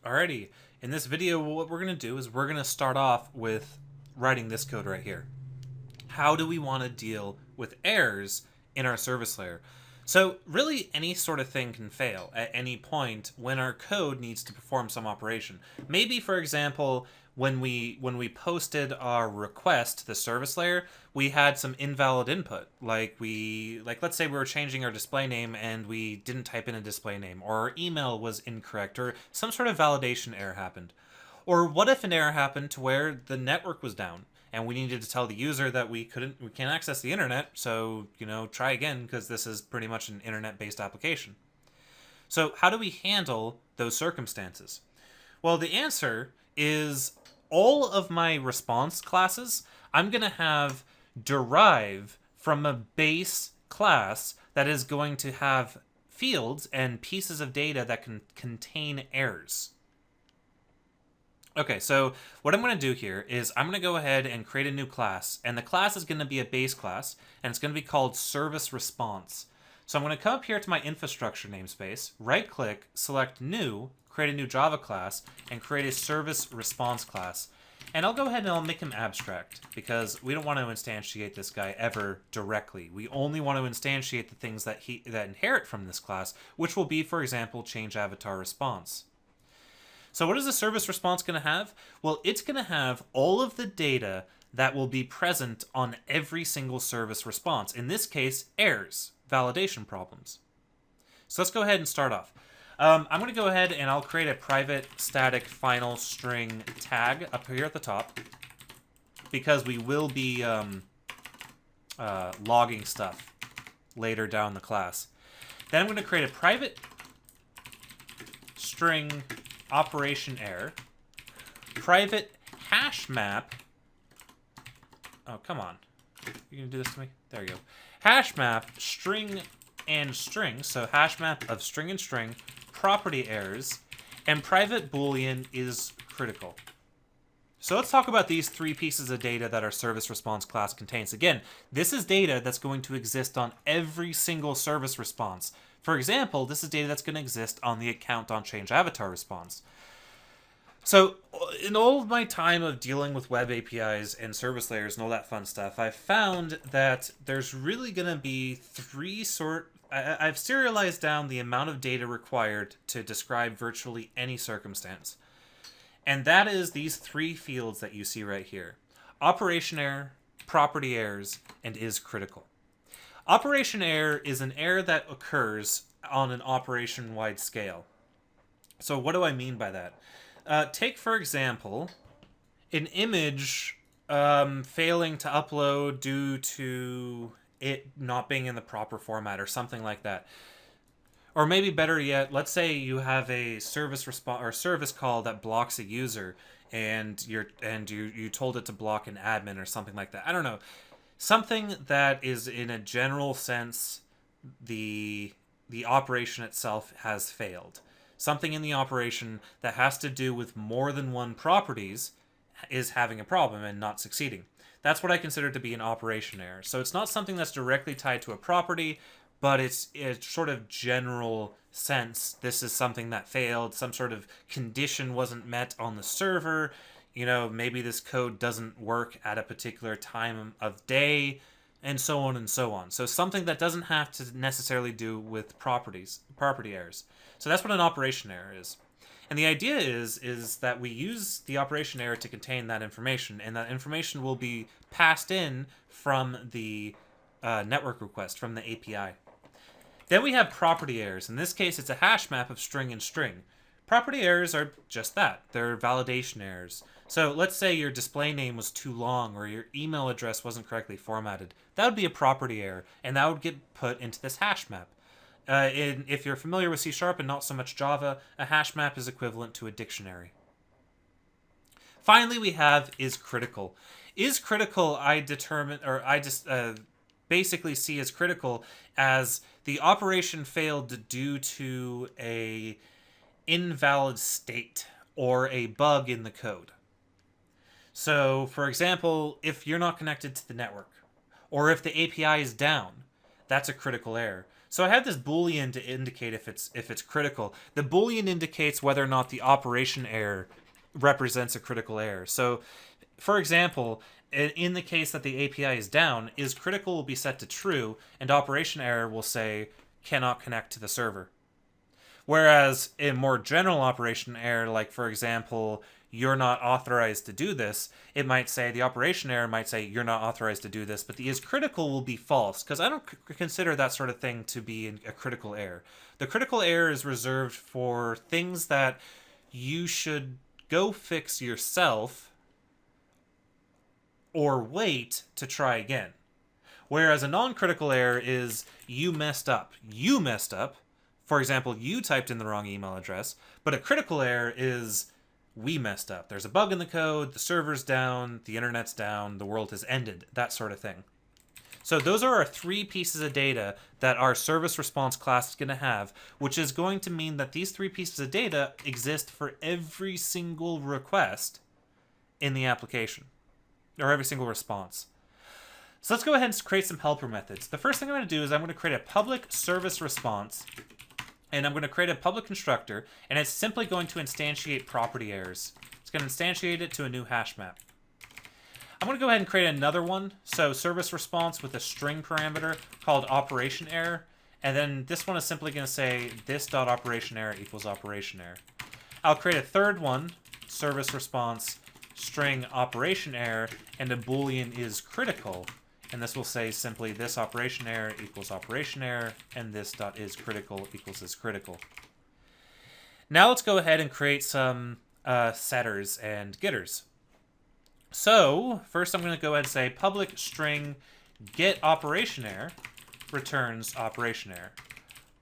Alrighty, in this video what we're going to do is we're going to start off with writing this code right here. How do we want to deal with errors in our service layer? So really any sort of thing can fail at any point when our code needs to perform some operation. Maybe, for example, when we posted our request to the service layer, we had some invalid input. Like let's say we were changing our display name and we didn't type in a display name, or our email was incorrect, or some sort of validation error happened. Or what if an error happened to where the network was down and we needed to tell the user that we can't access the internet, so, try again because this is pretty much an internet-based application. So how do we handle those circumstances? Well, the answer is all of my response classes I'm going to have derive from a base class that is going to have fields and pieces of data that can contain errors. Okay, so what I'm going to do here is I'm going to go ahead and create a new class, and the class is going to be a base class, and it's going to be called service response. So I'm going to come up here to my infrastructure namespace, right-click, select new, create a new Java class, and create a service response class. And I'll go ahead and I'll make him abstract, because we don't want to instantiate this guy ever directly. We only want to instantiate the things that inherit from this class, which will be, for example, change avatar response. So what is the service response going to have? Well, it's going to have all of the data that will be present on every single service response. In this case, errors, validation problems. So let's go ahead and start off. I'm going to go ahead and I'll create a private static final string tag up here at the top, because we will be logging stuff later down the class. Then I'm going to create a private string operation error, private hash map. Oh, come on. You gonna do this to me? There you go. Hash map, string and string. So hash map of string and string, property errors, and private boolean is critical. So let's talk about these three pieces of data that our service response class contains. Again, this is data that's going to exist on every single service response. For example, this is data that's going to exist on the account on change avatar response. So in all of my time of dealing with web APIs and service layers and all that fun stuff, I've found that there's really going to be I've serialized down the amount of data required to describe virtually any circumstance. And that is these three fields that you see right here: operation error, property errors, and is critical. Operation error is an error that occurs on an operation-wide scale. So what do I mean by that? Take, for example, an image failing to upload due to it not being in the proper format or something like that. Or maybe better yet, let's say you have a service call that blocks a user, and you told it to block an admin or something like that. I don't know. Something that is, in a general sense, the operation itself has failed. Something in the operation that has to do with more than one properties is having a problem and not succeeding. That's what I consider to be an operation error. So it's not something that's directly tied to a property, but it's sort of general sense. This is something that failed. Some sort of condition wasn't met on the server. Maybe this code doesn't work at a particular time of day, and so on and so on. So something that doesn't have to necessarily do with property errors. So that's what an operation error is. And the idea is that we use the operation error to contain that information, and that information will be passed in from the network request, from the API. Then we have property errors. In this case, it's a hash map of string and string. Property errors are just that. They're validation errors. So let's say your display name was too long, or your email address wasn't correctly formatted. That would be a property error, and that would get put into this hash map. If you're familiar with C# and not so much Java, a hash map is equivalent to a dictionary. Finally, we have is critical. Is critical, I basically see as critical as the operation failed due to a invalid state or a bug in the code. So, for example, if you're not connected to the network, or if the API is down, that's a critical error. So I have this Boolean to indicate if it's critical. The Boolean indicates whether or not the operation error represents a critical error. So, for example, in the case that the API is down, is critical will be set to true, and operation error will say cannot connect to the server. Whereas in more general operation error, like for example, you're not authorized to do this, it might say, the operation error might say you're not authorized to do this, but the is critical will be false, because I don't consider that sort of thing to be a critical error. The critical error is reserved for things that you should go fix yourself or wait to try again. Whereas a non-critical error is you messed up. You messed up. For example, you typed in the wrong email address, but a critical error is we messed up. There's a bug in the code, the server's down, the internet's down, the world has ended, that sort of thing. So those are our 3 pieces of data that our service response class is going to have, which is going to mean that these 3 pieces of data exist for every single request in the application, or every single response. So let's go ahead and create some helper methods. The first thing I'm going to do is I'm going to create a public service response, and I'm going to create a public constructor, and it's simply going to instantiate property errors. It's going to instantiate it to a new hash map. I'm going to go ahead and create another one, so service response with a string parameter called operation error, and then this one is simply going to say this.operation error equals operation error. I'll create a third one, service response string operation error, and a boolean is critical, and this will say simply this operation error equals operation error, and this dot is critical equals is critical. Now let's go ahead and create some setters and getters. So first I'm going to go ahead and say public string get operation error returns operation error.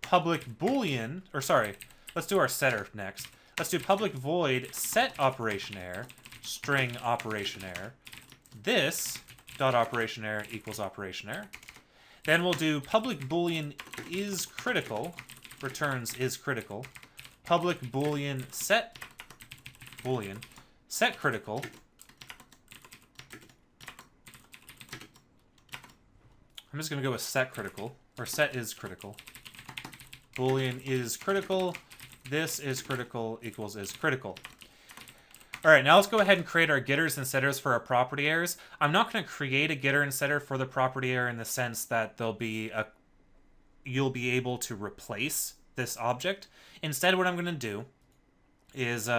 Public boolean, or sorry, let's do our setter next. Let's do public void set operation error string operation error. This dot operation error equals operation error. Then we'll do public boolean is critical returns is critical. Public boolean set critical. I'm just going to go with set critical, or set is critical. Boolean is critical. This is critical equals is critical. All right, now let's go ahead and create our getters and setters for our property errors. I'm not going to create a getter and setter for the property error in the sense that you'll be able to replace this object. Instead, what I'm going to do is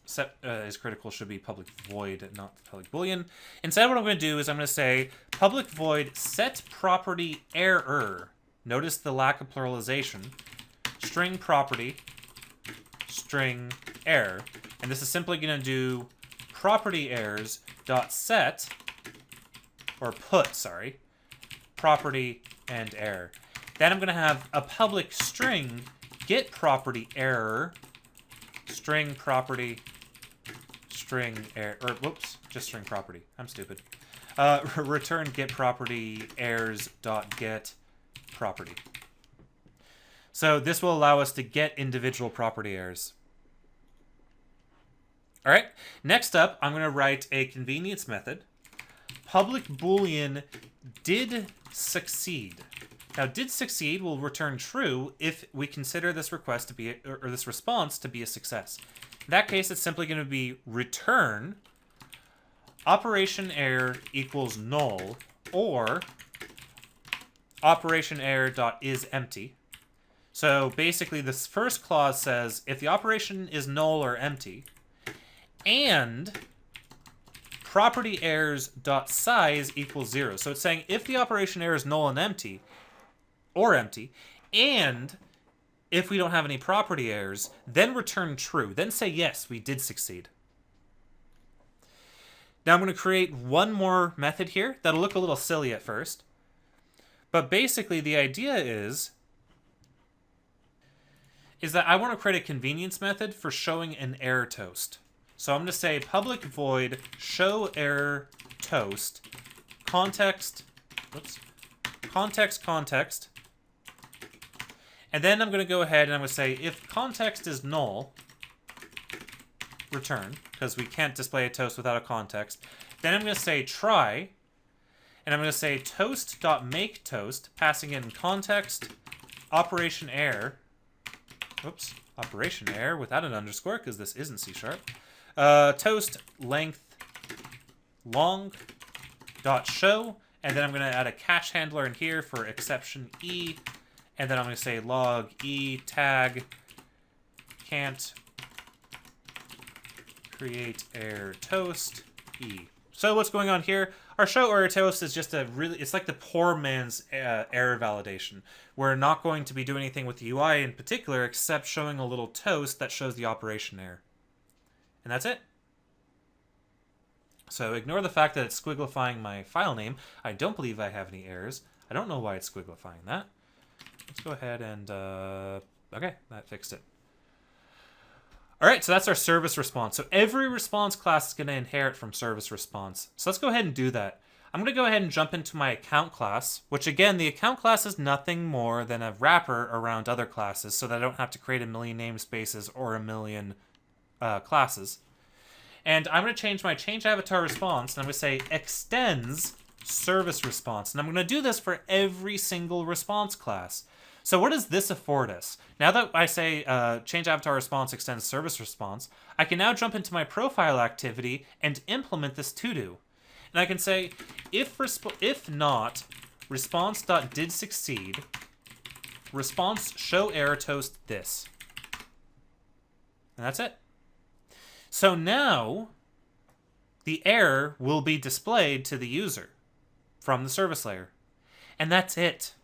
set is critical should be public void, not public boolean. Instead, what I'm going to do is I'm going to say public void set property error. Notice the lack of pluralization. String property string error. And this is simply going to do property errors dot set, or put, sorry, property and error. Then I'm going to have a public string get property error string property string error, or whoops, just string property. I'm stupid. Return get property errors dot get property. So this will allow us to get individual property errors. All right, next up, I'm going to write a convenience method. Public boolean did succeed. Now, did succeed will return true if we consider this request to be, or this response to be a success. In that case, it's simply going to be return operation error equals null, or operation error dot is empty. So basically, this first clause says if the operation is null or empty, and property errors dot size equals 0. So it's saying if the operation error is null and empty, and if we don't have any property errors, then return true. Then say yes, we did succeed. Now I'm going to create one more method here that'll look a little silly at first. But basically the idea is that I want to create a convenience method for showing an error toast. So I'm going to say public void show error toast context, context. And then I'm going to go ahead and I'm going to say if context is null, return, because we can't display a toast without a context. Then I'm going to say try, and I'm going to say toast.makeToast, passing in context, operation air. Oops, operation air without an underscore because this isn't C#. Toast length long dot show, and then I'm going to add a cache handler in here for exception E, and then I'm going to say log E tag can't create error toast E. So what's going on here? Our show error toast is just it's like the poor man's error validation. We're not going to be doing anything with the UI in particular except showing a little toast that shows the operation error. And that's it. So ignore the fact that it's squigglifying my file name. I don't believe I have any errors. I don't know why it's squigglifying that. Let's go ahead and, okay, that fixed it. All right, so that's our service response. So every response class is going to inherit from service response. So let's go ahead and do that. I'm going to go ahead and jump into my account class, which again, the account class is nothing more than a wrapper around other classes so that I don't have to create a million namespaces or a million classes. And I'm going to change my change avatar response, and I'm going to say extends service response. And I'm going to do this for every single response class. So what does this afford us? Now that I say change avatar response extends service response, I can now jump into my profile activity and implement this to-do. And I can say if not response.did succeed, response show error toast this. And that's it. So now the error will be displayed to the user from the service layer. And that's it.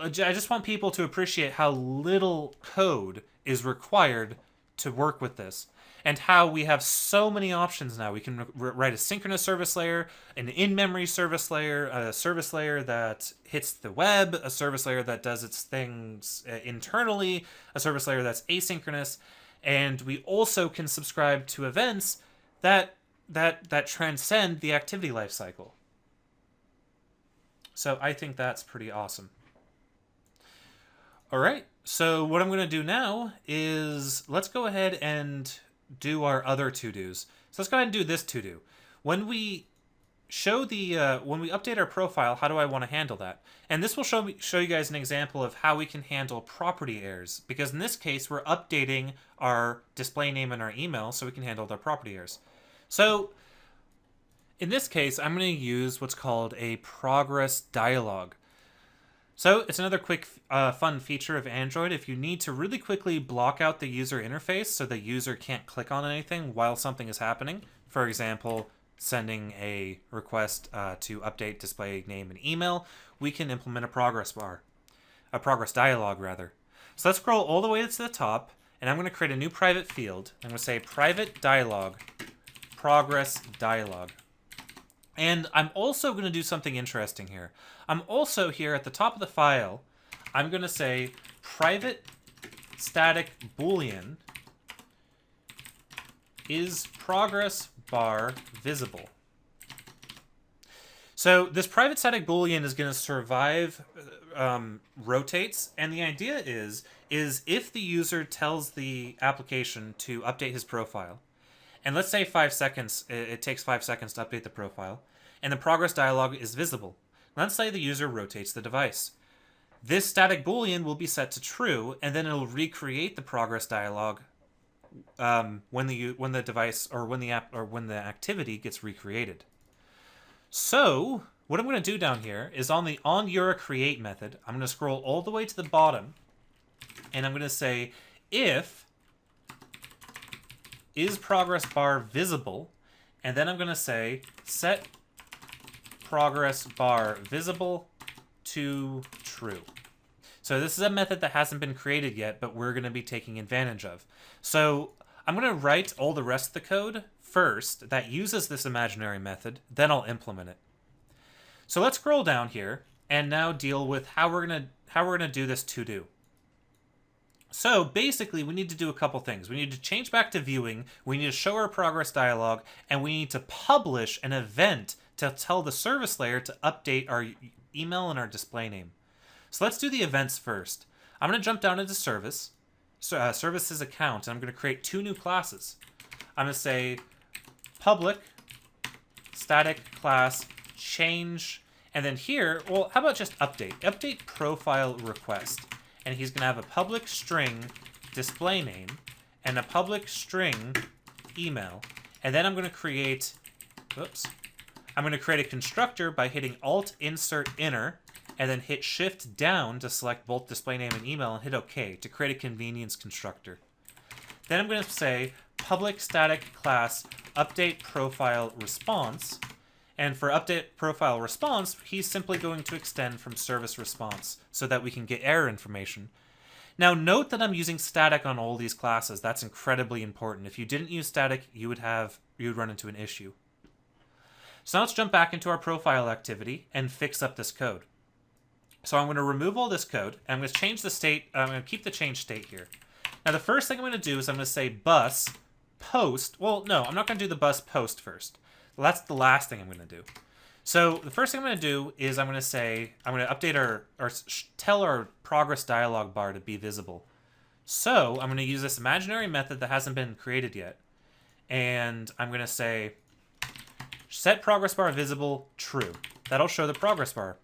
I just want people to appreciate how little code is required to work with this, and how we have so many options now. We can write a synchronous service layer, an in-memory service layer, a service layer that hits the web, a service layer that does its things internally, a service layer that's asynchronous, and we also can subscribe to events that transcend the activity lifecycle. So I think that's pretty awesome. All right, so what I'm going to do now is let's go ahead and do our other to-dos. So let's go ahead and do this to-do. When we show when we update our profile, how do I want to handle that? And this will show you guys an example of how we can handle property errors, because in this case, we're updating our display name and our email so we can handle their property errors. So in this case, I'm going to use what's called a progress dialog. So it's another quick, fun feature of Android. If you need to really quickly block out the user interface so the user can't click on anything while something is happening, for example, sending a request to update display name and email, we can implement a progress bar, a progress dialog rather. So let's scroll all the way to the top, and I'm going to create a new private field. I'm going to say private dialog, progress dialog. And I'm also going to do something interesting here. I'm also here at the top of the file, I'm going to say private static boolean is progress bar visible. So this private static boolean is going to survive rotates, and the idea is if the user tells the application to update his profile, and let's say 5 seconds, it takes 5 seconds to update the profile, and the progress dialog is visible. Let's say the user rotates the device. This static boolean will be set to true, and then it'll recreate the progress dialog when the device or when the app or when the activity gets recreated. So what I'm going to do down here is on the onYura_create method, I'm going to scroll all the way to the bottom, and I'm going to say if is progress bar visible, and then I'm going to say set progress bar visible to true. So this is a method that hasn't been created yet, but we're going to be taking advantage of. So I'm going to write all the rest of the code first that uses this imaginary method, then I'll implement it. So let's scroll down here and now deal with how we're going to do this to-do. So basically, we need to do a couple things. We need to change back to viewing, we need to show our progress dialog, and we need to publish an event to tell the service layer to update our email and our display name. So let's do the events first. I'm going to jump down into services account, and I'm going to create 2 new classes. I'm going to say public static class change, And then here, well, how about just update? Update profile request. And he's going to have a public string display name and a public string email. And then I'm going to create, I'm going to create a constructor by hitting Alt Insert Inner and then hit Shift down to select both display name and email and hit OK to create a convenience constructor. Then I'm going to say public static class update profile response. And for update profile response, he's simply going to extend from service response so that we can get error information. Now note that I'm using static on all these classes. That's incredibly important. If you didn't use static, you would run into an issue. So now let's jump back into our profile activity and fix up this code. So I'm going to remove all this code, and I'm going to change the state. I'm going to keep the change state here. Now the first thing I'm going to do is I'm going to say bus post. Well, no, I'm not going to do the bus post first. That's the last thing I'm going to do. So the first thing I'm going to do is I'm going to update tell our progress dialog bar to be visible. So I'm going to use this imaginary method that hasn't been created yet. And I'm going to say set progress bar visible true. That'll show the progress bar.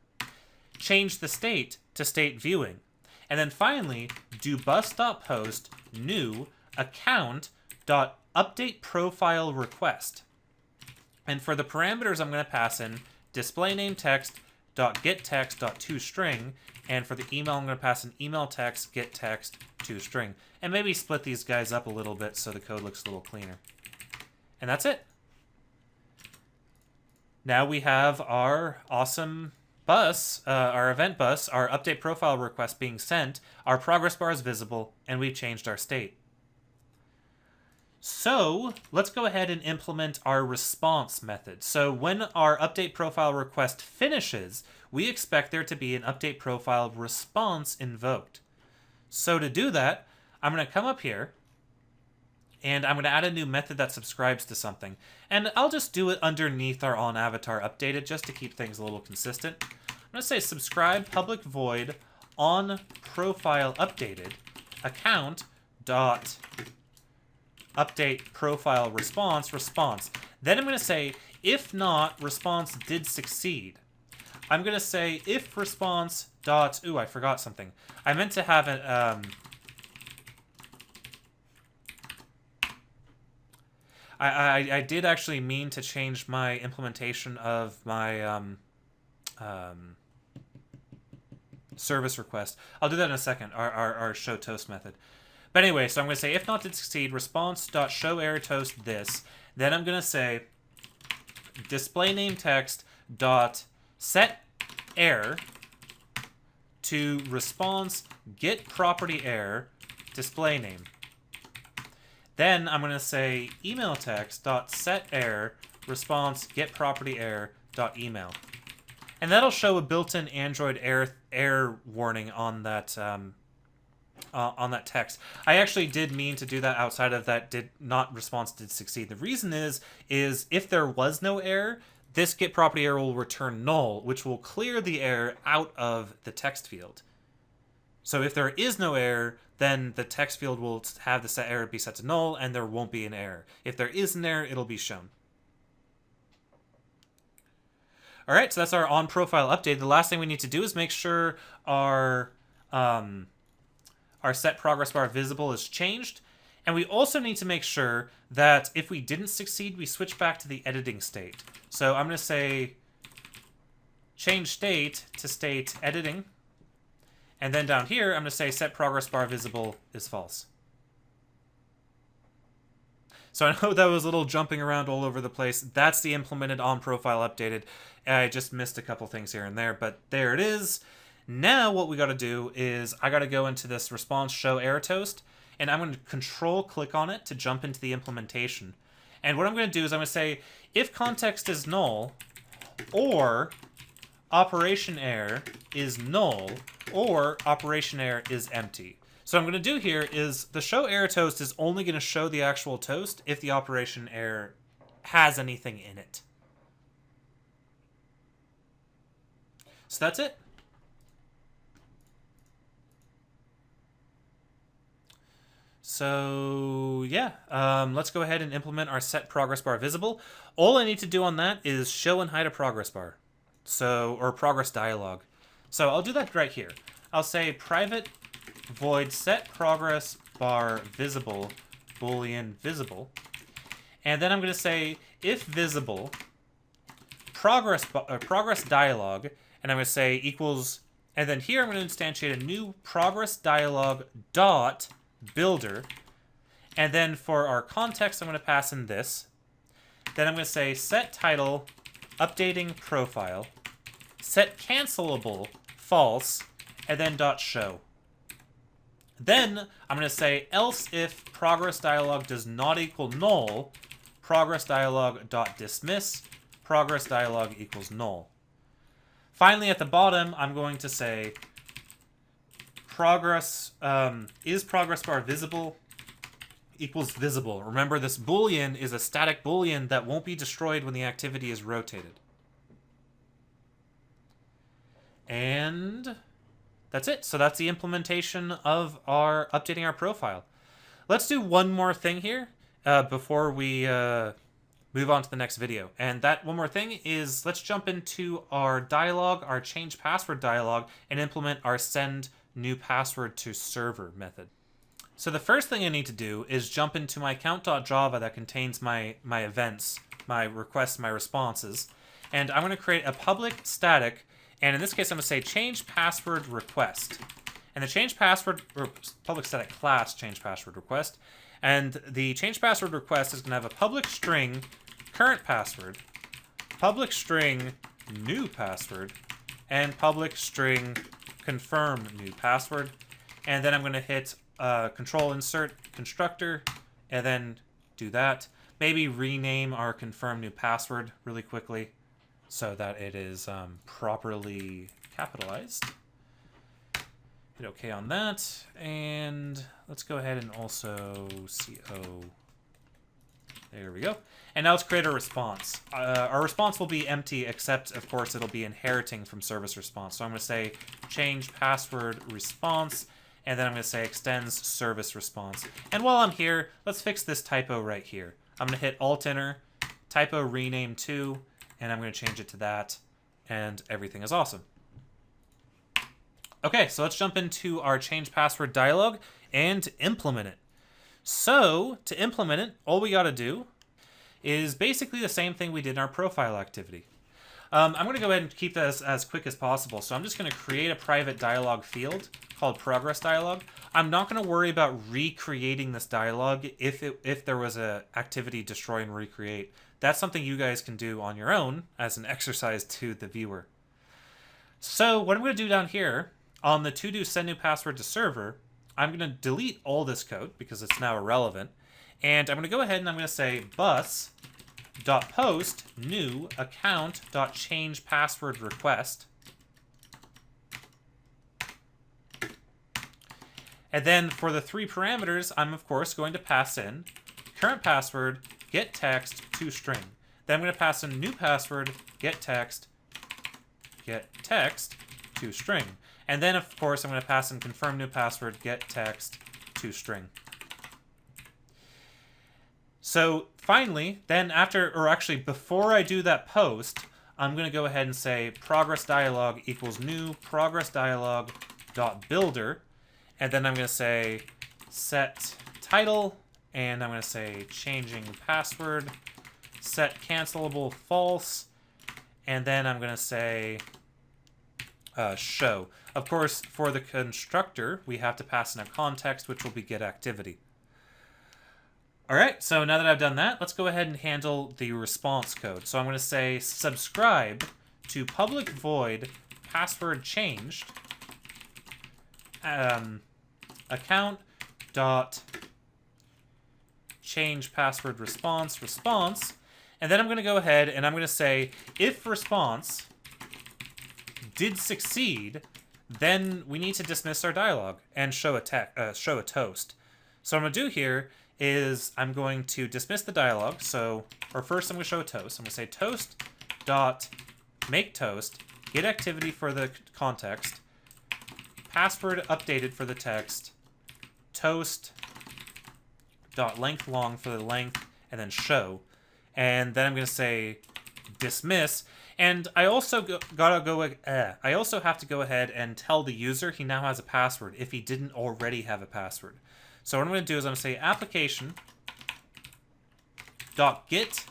Change the state to state viewing. And then finally, do bus.post new account.update profile request. And for the parameters, I'm going to pass in display name text.getText.toString, and for the email, I'm going to pass in email text getText.toString, and maybe split these guys up a little bit so the code looks a little cleaner. And that's it. Now we have our awesome bus, our event bus, our update profile request being sent, our progress bar is visible, and we've changed our state. So let's go ahead and implement our response method. So when our update profile request finishes, we expect there to be an update profile response invoked. So to do that, I'm going to come up here and I'm going to add a new method that subscribes to something. And I'll just do it underneath our onAvatar updated just to keep things a little consistent. I'm going to say subscribe public void on profile updated account dot update profile response. Then I'm going to say if not response did succeed. I'm going to say if response dot, ooh, I forgot something. I meant to have it, I did actually mean to change my implementation of my service request. I'll do that in a second, our show toast method. But anyway, so I'm going to say if not did succeed, response.showErrorToast this. Then I'm going to say display name text dot set error to response get property error display name. Then I'm going to say email text dot set error response get property error dot email. And that'll show a built-in Android error warning on that text. I actually did mean to do that outside of that did not response did succeed. The reason is if there was no error, this get property error will return null, which will clear the error out of the text field. So if there is no error, then the text field will have the set error be set to null, and there won't be an error. If there is an error, it'll be shown. All right, so that's our on-profile update. The last thing we need to do is make sure our set progress bar visible is changed. And we also need to make sure that if we didn't succeed, we switch back to the editing state. So I'm going to say change state to state editing. And then down here, I'm going to say set progress bar visible is false. So I know that was a little jumping around all over the place. That's the implemented on profile updated. I just missed a couple things here and there, but there it is. Now what we got to do is I got to go into this response show error toast, and I'm going to control click on it to jump into the implementation. And what I'm going to do is I'm going to say if context is null or operation error is null or operation error is empty. So what I'm going to do here is the show error toast is only going to show the actual toast if the operation error has anything in it. So that's it. So yeah, let's go ahead and implement our set progress bar visible. All I need to do on that is show and hide a progress bar. So, or progress dialog. So I'll do that right here. I'll say private void set progress bar visible boolean visible. And then I'm going to say if visible progress dialog, and I'm going to say equals, and then here I'm going to instantiate a new progress dialog dot builder. And then for our context, I'm going to pass in this. Then I'm going to say set title updating profile, set cancelable false, and then dot show. Then I'm going to say else if progress dialog does not equal null, progress dialog dot dismiss, progress dialog equals null. Finally, at the bottom, I'm going to say progress is progress bar visible equals visible. Remember, this boolean is a static boolean that won't be destroyed when the activity is rotated. And that's it. So that's the implementation of our updating our profile. Let's do one more thing here before we move on to the next video. And that one more thing is let's jump into our dialog, our change password dialog, and implement our send new password to server method. So the first thing I need to do is jump into my account.java that contains my events, my requests, my responses. And I'm going to create a public static, and in this case I'm going to say change password request. And the change password, or public static class change password request, and the change password request is going to have a public string current password, public string new password, and public string confirm new password. And then I'm going to hit control insert constructor, and then do that. Maybe rename our confirm new password really quickly so that it is properly capitalized. Hit OK on that, and let's go ahead and also CO. There we go. And now let's create a response. Our response will be empty, except, of course, it'll be inheriting from service response. So I'm going to say change password response, and then I'm going to say extends service response. And while I'm here, let's fix this typo right here. I'm going to hit Alt-Enter, typo rename to, and I'm going to change it to that, and everything is awesome. Okay, so let's jump into our change password dialog and implement it. So, to implement it, all we got to do is basically the same thing we did in our profile activity. I'm going to go ahead and keep this as quick as possible. So I'm just going to create a private dialog field called progress dialog. I'm not going to worry about recreating this dialog if there was a activity destroy and recreate. That's something you guys can do on your own as an exercise to the viewer. So what I'm going to do down here on the to-do send new password to server, I'm going to delete all this code because it's now irrelevant. And I'm going to go ahead and I'm going to say bus.post new account.change password request. And then for the three parameters, I'm of course going to pass in current password, get text to string. Then I'm going to pass in new password, get text to string. And then of course I'm going to pass in confirm new password, get text to string. So finally, then after, or actually before I do that post, I'm going to go ahead and say progress dialog equals new progress dialog dot builder, and then I'm going to say set title, and I'm going to say changing password, set cancelable false, and then I'm going to say show. Of course, for the constructor, we have to pass in a context, which will be get activity. All right, so now that I've done that, let's go ahead and handle the response code. So I'm going to say subscribe to public void password changed account dot change password response, and then I'm going to go ahead and I'm going to say if response did succeed, then we need to dismiss our dialog and show a toast. So what I'm going to do here is I'm going to dismiss the dialog. Or first I'm going to show a toast. I'm going to say toast dot make toast, get activity for the context, password updated for the text, toast dot length long for the length, and then show. And then I'm going to say dismiss. And I also I also have to go ahead and tell the user he now has a password if he didn't already have a password. So what I'm going to do is I'm going to say application dot get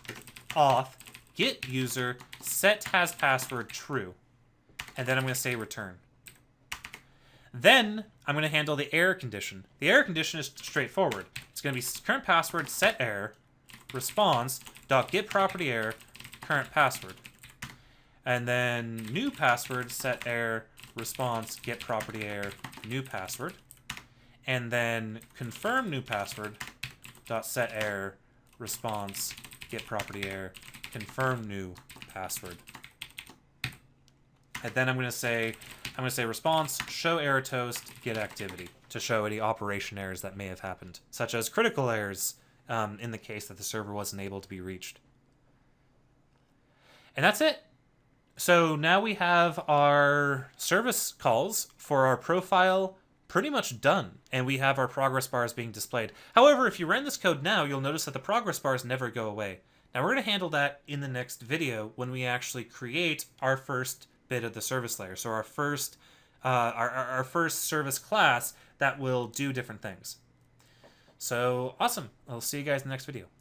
auth get user set has password true, and then I'm going to say return. Then I'm going to handle the error condition. The error condition is straightforward. It's going to be current password set error response dot get property error current password, and then new password set error response get property error new password, and then confirm new password dot set error response get property error confirm new password. And then I'm going to say response show error toast get activity to show any operation errors that may have happened, such as critical errors in the case that the server wasn't able to be reached. And that's it. So now we have our service calls for our profile pretty much done, and we have our progress bars being displayed. However, if you run this code now, you'll notice that the progress bars never go away. Now we're going to handle that in the next video when we actually create our first bit of the service layer. So our first service class that will do different things. So awesome. I'll see you guys in the next video.